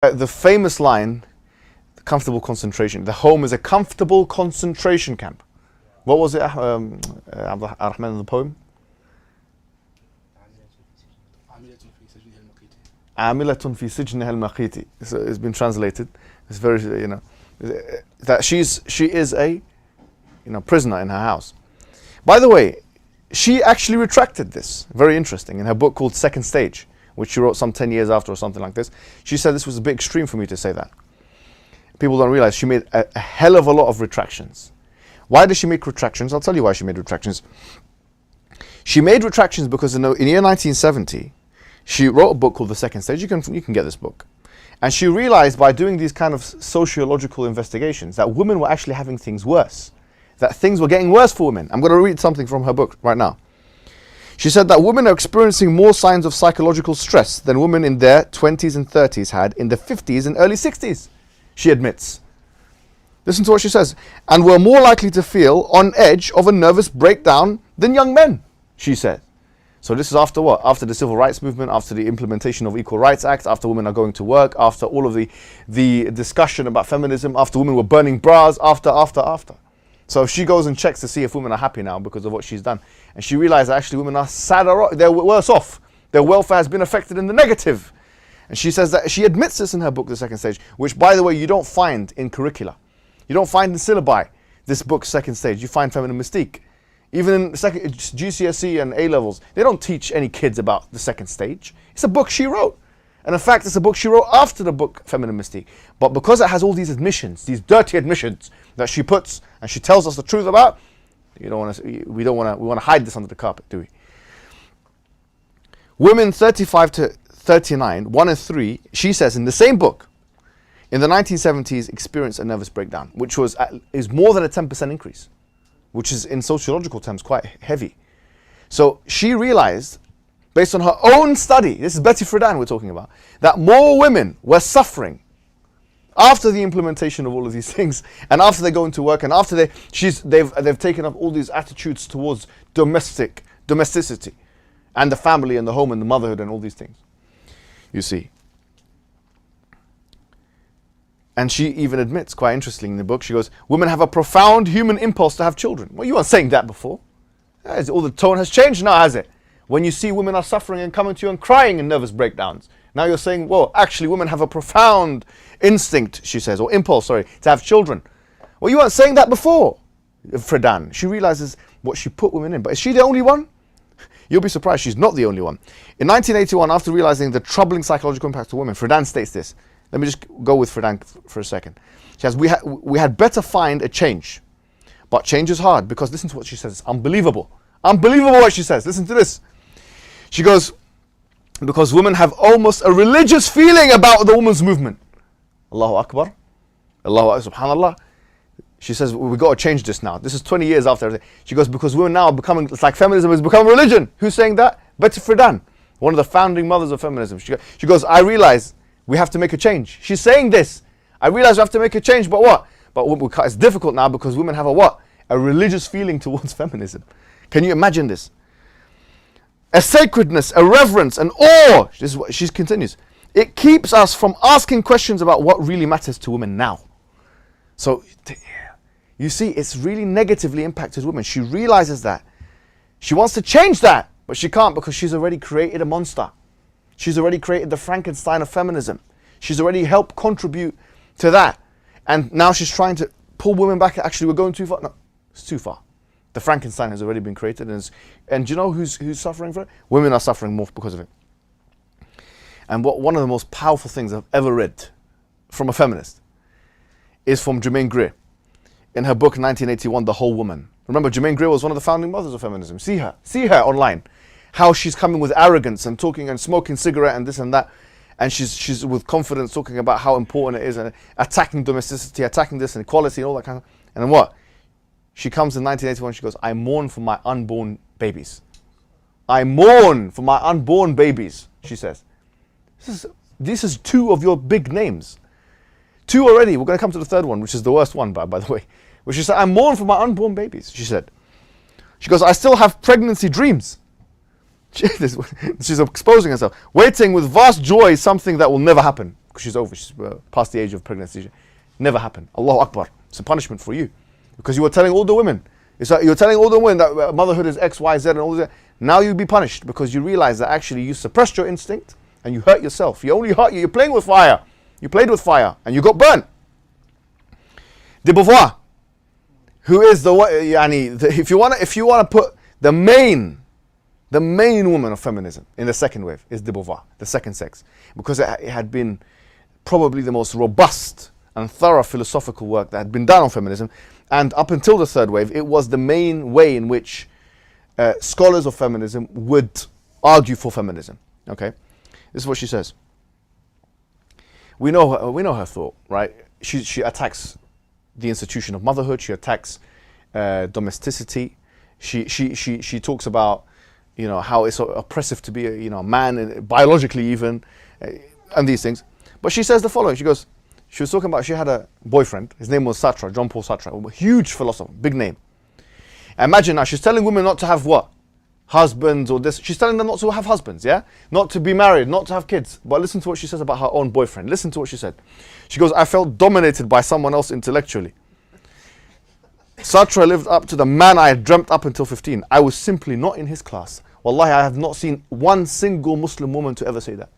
The famous line, the comfortable concentration. The home is a comfortable concentration camp. What was it, Ar-Rahman, in the poem? Amilatun fi sijniha al-maqiti. It's been translated. It's very, that she is a, prisoner in her house. By the way, she actually retracted this. Very interesting. In her book called Second Stage, which she wrote some 10 years after or something like this, she said this was a bit extreme for me to say that. People don't realize she made a hell of a lot of retractions. Why did she make retractions? I'll tell you why she made retractions. She made retractions because in year 1970, she wrote a book called The Second Stage. You can get this book. And she realized by doing these kind of sociological investigations that women were actually having things worse. That things were getting worse for women. I'm going to read something from her book right now. She said that women are experiencing more signs of psychological stress than women in their 20s and 30s had in the 50s and early 60s, she admits. Listen to what she says. And were more likely to feel on edge of a nervous breakdown than young men, she said. So this is after what? After the civil rights movement, after the implementation of Equal Rights Act, after women are going to work, after all of the discussion about feminism, after women were burning bras, after. So she goes and checks to see if women are happy now because of what she's done. And she realized that actually women are sadder, they're worse off. Their welfare has been affected in the negative. And she says that, she admits this in her book, The Second Stage, which, by the way, you don't find in curricula. You don't find in syllabi, this book, Second Stage. You find Feminine Mystique. Even in GCSE and A-levels, they don't teach any kids about the second stage. It's a book she wrote. And in fact, it's a book she wrote after the book Feminine Mystique. But because it has all these admissions, these dirty admissions that she puts and she tells us the truth about, we want to hide this under the carpet, do we? Women 35 to 39, 1 in 3, she says in the same book, in the 1970s experienced a nervous breakdown, which is more than a 10% increase, which is in sociological terms quite heavy. So she realized, based on her own study, this is Betty Friedan we're talking about, that more women were suffering after the implementation of all of these things, and after they go into work, and after they've taken up all these attitudes towards domesticity, and the family and the home and the motherhood and all these things. You see. And she even admits, quite interestingly in the book, she goes, women have a profound human impulse to have children. Well, you weren't saying that before. All the tone has changed now, has it? When you see women are suffering and coming to you and crying in nervous breakdowns. Now you're saying, well, actually women have a profound instinct, she says, or impulse, sorry, to have children. Well, you weren't saying that before, Friedan. She realizes what she put women in. But is she the only one? You'll be surprised she's not the only one. In 1981, after realizing the troubling psychological impact of women, Friedan states this. Let me just go with Friedan for a second. She says, we had better find a change. But change is hard because listen to what she says. It's unbelievable. Unbelievable what she says. Listen to this. She goes, because women have almost a religious feeling about the women's movement. Allahu Akbar. Allahu Akbar. Subhanallah. She says, we've got to change this now. This is 20 years after everything. She goes, because women now are becoming, it's like feminism has become religion. Who's saying that? Betty Friedan, one of the founding mothers of feminism. She goes, I realize we have to make a change. She's saying this. I realize we have to make a change, but what? But it's difficult now because women have a what? A religious feeling towards feminism. Can you imagine this? A sacredness, a reverence, an awe. This is what she continues. It keeps us from asking questions about what really matters to women now. So, you see, it's really negatively impacted women. She realizes that. She wants to change that, but she can't because she's already created a monster. She's already created the Frankenstein of feminism. She's already helped contribute to that. And now she's trying to pull women back. Actually, we're going too far. No, it's too far. The Frankenstein has already been created. And do you know who's suffering for it? Women are suffering more because of it. And one of the most powerful things I've ever read from a feminist is from Germaine Greer. In her book 1981, The Whole Woman. Remember, Germaine Greer was one of the founding mothers of feminism. See her online. How she's coming with arrogance and talking and smoking cigarette and this and that. And she's with confidence talking about how important it is and attacking domesticity, attacking this and equality and all that kind of. And then what? She comes in 1981, she goes, I mourn for my unborn babies. I mourn for my unborn babies, she says. This is 2 of your big names. 2 already. We're going to come to the 3rd one, which is the worst one, by the way. Which she said, I mourn for my unborn babies, she said. She goes, I still have pregnancy dreams. She's exposing herself. Waiting with vast joy something that will never happen. because she's over, she's past the age of pregnancy. Never happened. Allahu Akbar. It's a punishment for you. Because you were telling all the women. It's like you're telling all the women that motherhood is X, Y, Z and all that. Now you'll be punished because you realize that actually you suppressed your instinct and you hurt yourself. You only hurt you. You're playing with fire. You played with fire and you got burnt. De Beauvoir, who is if you want to put the main woman of feminism in the second wave is de Beauvoir, the second sex, because it had been probably the most robust and thorough philosophical work that had been done on feminism, and up until the third wave, it was the main way in which scholars of feminism would argue for feminism. Okay, this is what she says. We know her thought, right? She attacks the institution of motherhood. She attacks domesticity. She talks about how it's oppressive to be a man, biologically even, and these things. But she says the following. She was talking about, she had a boyfriend. His name was Sartre, Jean Paul Sartre, a huge philosopher, big name. Imagine now, she's telling women not to have what? Husbands or this. She's telling them not to have husbands, yeah? Not to be married, not to have kids. But listen to what she says about her own boyfriend. Listen to what she said. She goes, I felt dominated by someone else intellectually. Sartre lived up to the man I had dreamt up until 15. I was simply not in his class. Wallahi, I have not seen one single Muslim woman to ever say that.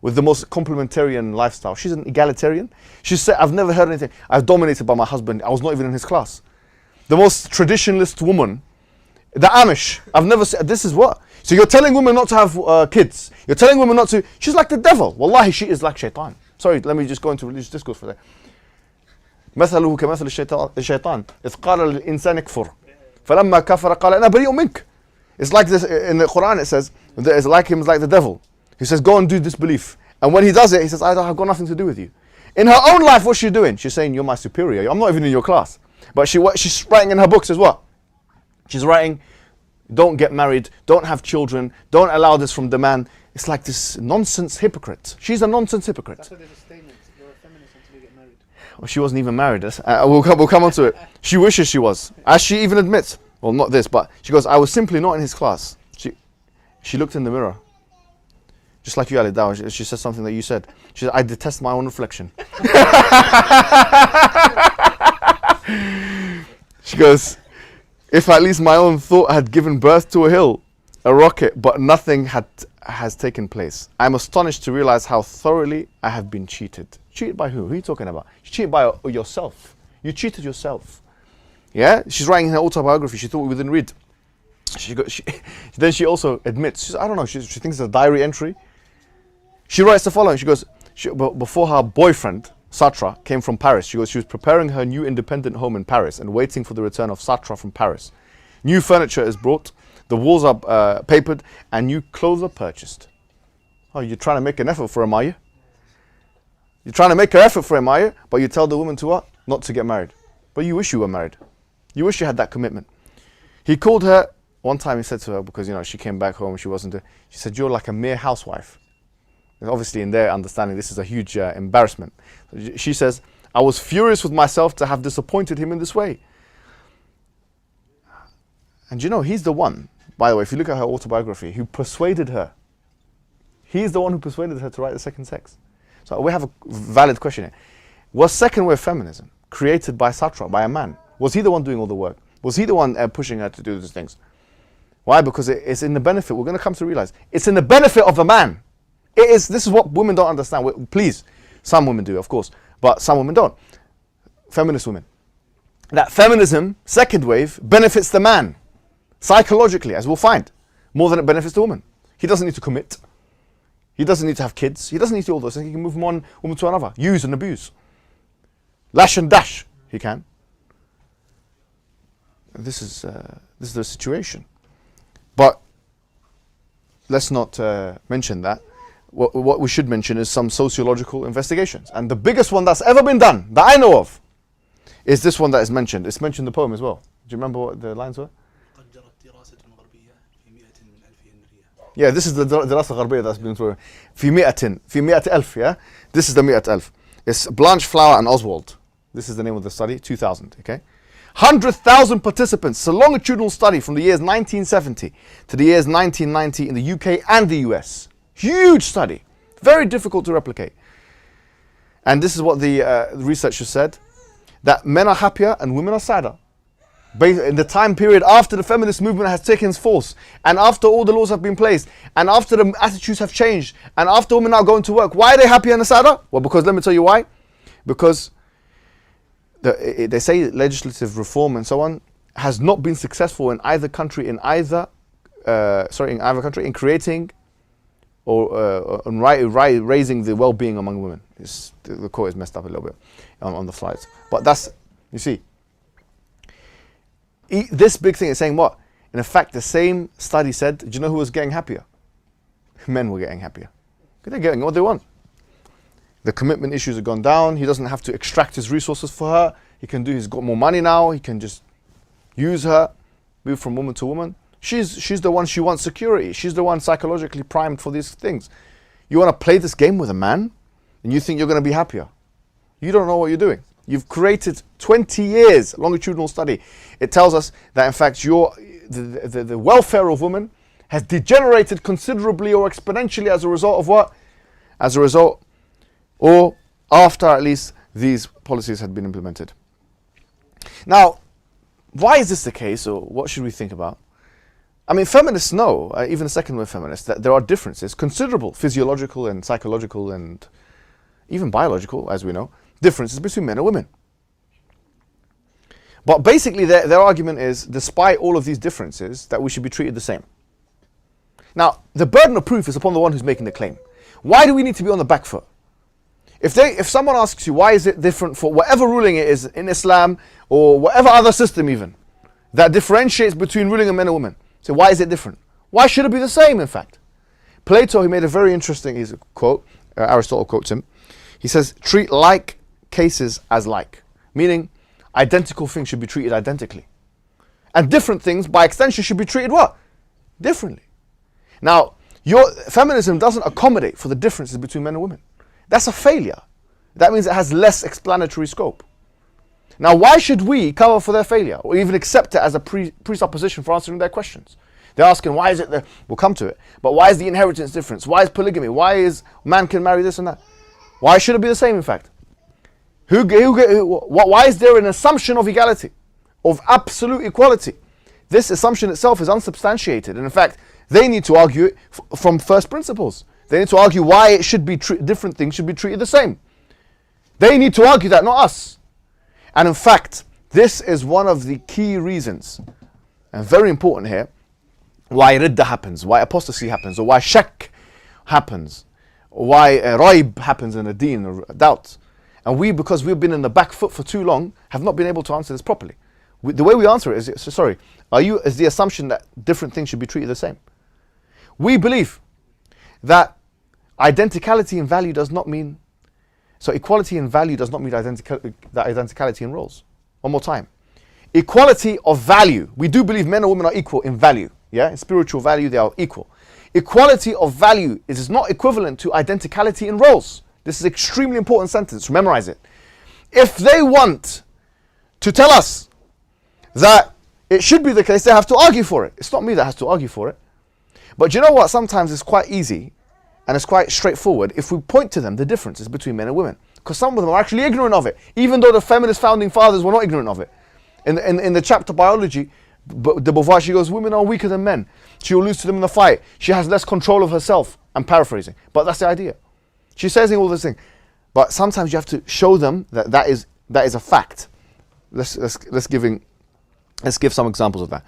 With the most complementarian lifestyle. She's an egalitarian. She said, I've never heard anything. I was dominated by my husband. I was not even in his class. The most traditionalist woman, the Amish. I've never said, this is what? So you're telling women not to have kids. You're telling women not to, she's like the devil. Wallahi, she is like shaitan. Sorry, let me just go into religious discourse for that. مثله كمثل الشيطان إذ قال للإنسان كفر فلما كفر قال أنا بريء منك. It's like this in the Quran. It says it's like him, like the devil. He says go and do disbelief, and when he does it, he says I've got nothing to do with you. In her own life, what's she doing? She's saying you're my superior. I'm not even in your class. But she's writing in her books as well. She's writing, don't get married, don't have children, don't allow this from the man. It's like this nonsense hypocrite. She's a nonsense hypocrite. That's what there's a statement. You're a feminist until you get married. Well, she wasn't even married. We'll come on to it. She wishes she was. As she even admits. Well, not this, but she goes, I was simply not in his class. She looked in the mirror. Just like you, Ali Dawa. She said something that you said. She said, I detest my own reflection. She goes, if at least my own thought had given birth to a hill, a rocket, but nothing has taken place. I'm astonished to realize how thoroughly I have been cheated. Cheated by who? Who are you talking about? You cheated by yourself. You cheated yourself. Yeah? She's writing in her autobiography. She thought we didn't read. Then she also admits, I don't know, she thinks it's a diary entry. She writes the following. She goes, before her boyfriend, Sartre, came from Paris, she was preparing her new independent home in Paris and waiting for the return of Sartre from Paris. New furniture is brought, the walls are papered, and new clothes are purchased. Oh, you're trying to make an effort for him, are you? You're trying to make an effort for him, are you? But you tell the woman to what? Not to get married. But you wish you were married. You wish you had that commitment. He called her, one time he said to her, because she came back home and she wasn't there, she said, you're like a mere housewife. And obviously in their understanding, this is a huge embarrassment. She says, I was furious with myself to have disappointed him in this way. And he's the one, by the way, if you look at her autobiography, who persuaded her. He's the one who persuaded her to write The Second Sex. So we have a valid question here. Was second wave feminism created by Sartre, by a man? Was he the one doing all the work? Was he the one pushing her to do these things? Why? Because it's in the benefit, we're going to come to realize, it's in the benefit of the man. This is what women don't understand. Please, some women do, of course, but some women don't. Feminist women. That feminism, second wave, benefits the man. Psychologically, as we'll find, more than it benefits the woman. He doesn't need to commit. He doesn't need to have kids. He doesn't need to do all those things. He can move from one woman to another. Use and abuse. Lash and dash. He can. This is the situation. But let's not mention that. What we should mention is some sociological investigations. And the biggest one that's ever been done, that I know of, is this one that is mentioned. It's mentioned in the poem as well. Do you remember what the lines were? Yeah, this is the دراسة الغربية that's been through. في مئة ألف, yeah? This is the مئة ألف. It's Blanche, Flower and Oswald. This is the name of the study, 2000, okay? 100,000 participants. It's a longitudinal study from the years 1970 to the years 1990 in the UK and the US. Huge study. Very difficult to replicate. And this is what the researchers said, that men are happier and women are sadder. In the time period after the feminist movement has taken its force, and after all the laws have been placed, and after the attitudes have changed, and after women are going to work, why are they happier and sadder? Well, because let me tell you why. Because they say legislative reform and so on has not been successful in either country, in either country, in creating or raising the well-being among women. The quote is messed up a little bit on the slides, but that's, you see, this big thing is saying what? In fact, the same study said, do you know who was getting happier? Men were getting happier. They're getting what they want. The commitment issues have gone down. He doesn't have to extract his resources for her. He's got more money now. He can just use her, move from woman to woman. She's the one, she wants security. She's the one psychologically primed for these things. You want to play this game with a man and you think you're going to be happier. You don't know what you're doing. You've created 20 years longitudinal study. It tells us that in fact the welfare of women has degenerated considerably or exponentially as a result of what? As a result, or after at least these policies had been implemented. Now, why is this the case, or what should we think about? I mean, feminists know, even the second wave feminists, that there are differences, considerable physiological and psychological and even biological, as we know, differences between men and women. But basically their argument is, despite all of these differences, that we should be treated the same. Now, the burden of proof is upon the one who's making the claim. Why do we need to be on the back foot? If someone asks you, why is it different for whatever ruling it is in Islam or whatever other system even, that differentiates between ruling of men and women, so why is it different? Why should it be the same, in fact? Plato, he made a very interesting quote, Aristotle quotes him. He says, treat like cases as like, meaning identical things should be treated identically. And different things, by extension, should be treated what? Differently. Now, your feminism doesn't accommodate for the differences between men and women. That's a failure. That means it has less explanatory scope. Now, why should we cover for their failure or even accept it as a presupposition for answering their questions? They're asking, why is it that, we'll come to it, but why is the inheritance difference? Why is polygamy? Why is man can marry this and that? Why should it be the same, in fact? Why is there an assumption of equality, of absolute equality? This assumption itself is unsubstantiated. And in fact, they need to argue it from first principles. They need to argue why it should be different things should be treated the same. They need to argue that, not us. And in fact, this is one of the key reasons, and very important here, why ridda happens, why apostasy happens, or why shak happens, or why raib happens in a deen, or doubt. And we, because we've been in the back foot for too long, have not been able to answer this properly. The way we answer it is, is the assumption that different things should be treated the same. We believe that identicality in value does not mean, equality in value does not mean identicality in roles. One more time. Equality of value. We do believe men and women are equal in value. Yeah, in spiritual value they are equal. Equality of value is not equivalent to identicality in roles. This is an extremely important sentence. Memorize it. If they want to tell us that it should be the case, they have to argue for it. It's not me that has to argue for it. But you know what? Sometimes it's quite easy and it's quite straightforward if we point to them the differences between men and women. Because some of them are actually ignorant of it, even though the feminist founding fathers were not ignorant of it. In the chapter biology, de Beauvoir, she goes, women are weaker than men. She will lose to them in the fight. She has less control of herself. I'm paraphrasing, but that's the idea. She says all this thing, but sometimes you have to show them that is a fact. Let's give some examples of that.